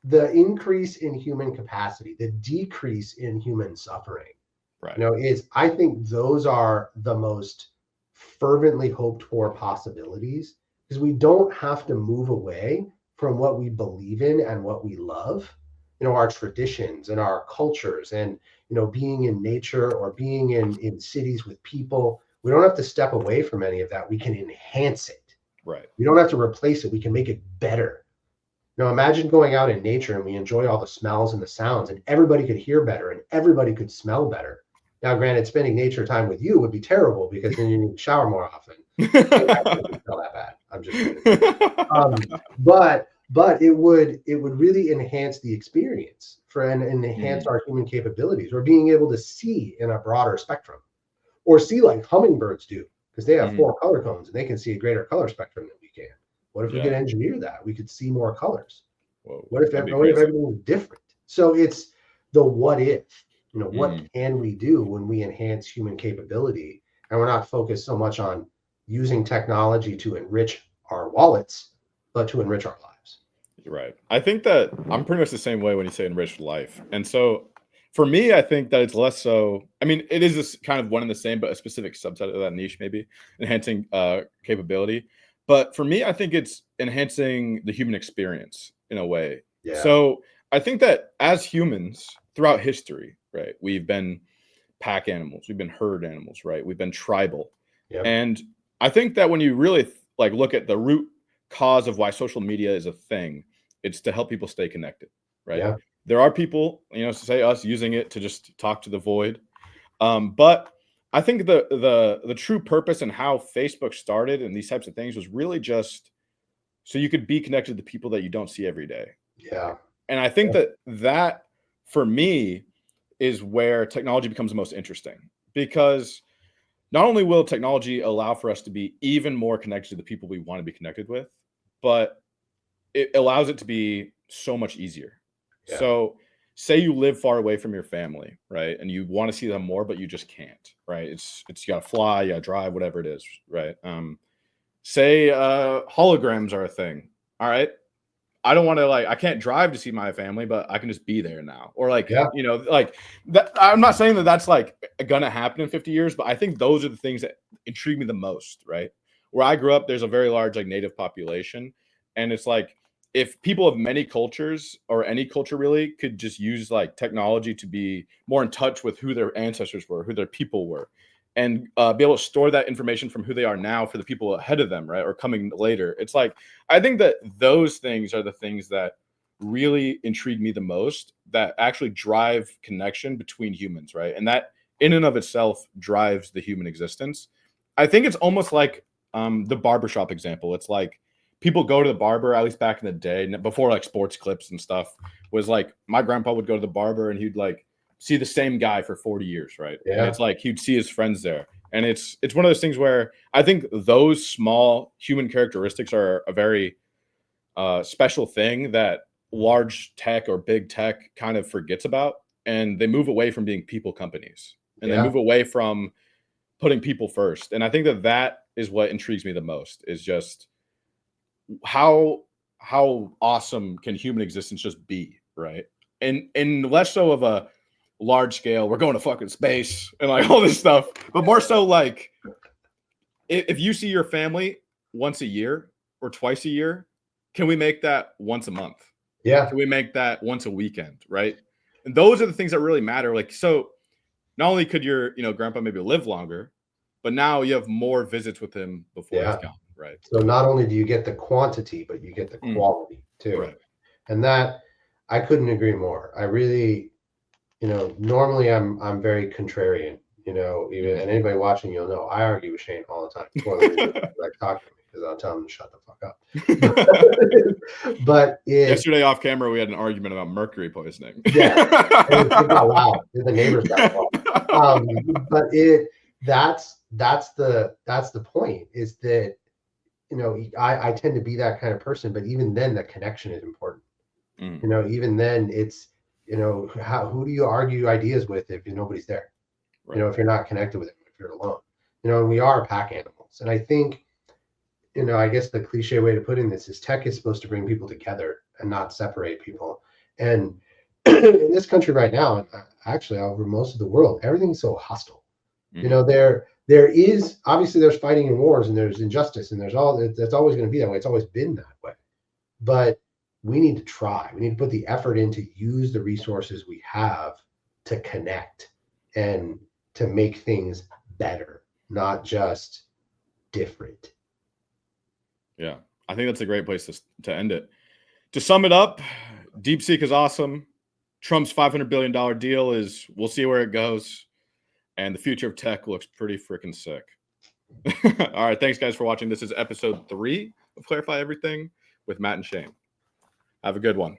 the increase in human capacity, the decrease in human suffering, Right. is I think those are the most fervently hoped for possibilities because we don't have to move away from what we believe in and what we love, our traditions and our cultures and, being in nature or being in cities with people. We don't have to step away from any of that. We can enhance it. Right. We don't have to replace it. We can make it better. Imagine going out in nature and we enjoy all the smells and the sounds, and everybody could hear better and everybody could smell better. Now, granted, spending nature time with you would be terrible because then you need to shower more often. Actually, it wouldn't smell that bad. I'm just kidding. Um, but it would really enhance the experience and enhance Mhm. our human capabilities or being able to see in a broader spectrum or see like hummingbirds do because they have Mhm. 4 color cones and they can see a greater color spectrum than we can. What if we could Yeah. engineer that? We could see more colors. Whoa. What if That'd be what if crazy. everything was different? So it's the what if. What Mhm. can we do when we enhance human capability and we're not focused so much on using technology to enrich our wallets, but to enrich our lives. You're right. I think that I'm pretty much the same way when you say enriched life. And so for me, I think that it's less so. I mean, it is this kind of one and the same, but a specific subset of that niche, maybe enhancing capability. But for me, I think it's enhancing the human experience in a way. Yeah. So I think that as humans throughout history, right, we've been pack animals, we've been herd animals, right? We've been tribal. Yep. And I think that when you really like look at the root cause of why social media is a thing, it's to help people stay connected, right? Yeah. There are people, say us using it to just talk to the void. But I think the true purpose and how Facebook started and these types of things was really just so you could be connected to people that you don't see every day. Yeah. And I think that for me is where technology becomes the most interesting because not only will technology allow for us to be even more connected to the people we want to be connected with, but it allows it to be so much easier. Yeah. So, say you live far away from your family, right? And you want to see them more, but you just can't, right? It's you gotta fly, you gotta drive, whatever it is, right? Say holograms are a thing. All right. I don't want to I can't drive to see my family, but I can just be there now. Or Yeah. like that. I'm not saying that that's like gonna happen in 50 years, but I think those are the things that intrigue me the most, right? Where I grew up, there's a very large like native population. And it's like if people of many cultures or any culture really could just use like technology to be more in touch with who their ancestors were, who their people were, and be able to store that information from who they are now for the people ahead of them, right? Or coming later. It's like I think that those things are the things that really intrigue me the most that actually drive connection between humans, right? And that in and of itself drives the human existence. I think it's almost like the barbershop example. It's like people go to the barber, at least back in the day, before like sports clips and stuff, was like my grandpa would go to the barber and he'd like see the same guy for 40 years, right? And Yeah. it's like he'd see his friends there. And it's one of those things where I think those small human characteristics are a very special thing that large tech or big tech kind of forgets about, and they move away from being people companies, and they Yeah. move away from putting people first. And I think that that is what intrigues me the most, is just how awesome can human existence just be, right? And less so of a large scale, we're going to fucking space and like all this stuff, but more so like if you see your family once a year or twice a year, can we make that once a month? Yeah. Can we make that once a weekend, right? And those are the things that really matter. Like, so not only could your, grandpa maybe live longer, but now you have more visits with him before he's Yeah. gone, right? So not only do you get the quantity, but you get the Mm, quality too. right. And that I couldn't agree more. I really, normally I'm very contrarian, even Mhm. and anybody watching, you'll know I argue with Shane all the time. It's one of the reasons I like talking to me because I'll tell him to shut the fuck up. But Yesterday off camera, we had an argument about mercury poisoning. yeah, it got loud. The neighbors got involved. But that's the point, is that I tend to be that kind of person, but even then the connection is important. Mm, Even then it's who do you argue ideas with if nobody's there? right. If you're not connected with them, if you're alone. And we are pack animals. And I think, I guess the cliche way to put in this is tech is supposed to bring people together and not separate people. And in this country right now, and actually over most of the world, everything's so hostile. Mhm. There is obviously there's fighting and wars and there's injustice and there's that's always going to be that way. It's always been that way. But we need to try. We need to put the effort in to use the resources we have to connect and to make things better, not just different. Yeah, I think that's a great place to end it. To sum it up, Deepseek is awesome. Trump's $500 billion deal is, we'll see where it goes, and the future of tech looks pretty freaking sick. All right, thanks guys for watching. This is episode 3 of Clarify Everything with Matt and Shane. Have a good one.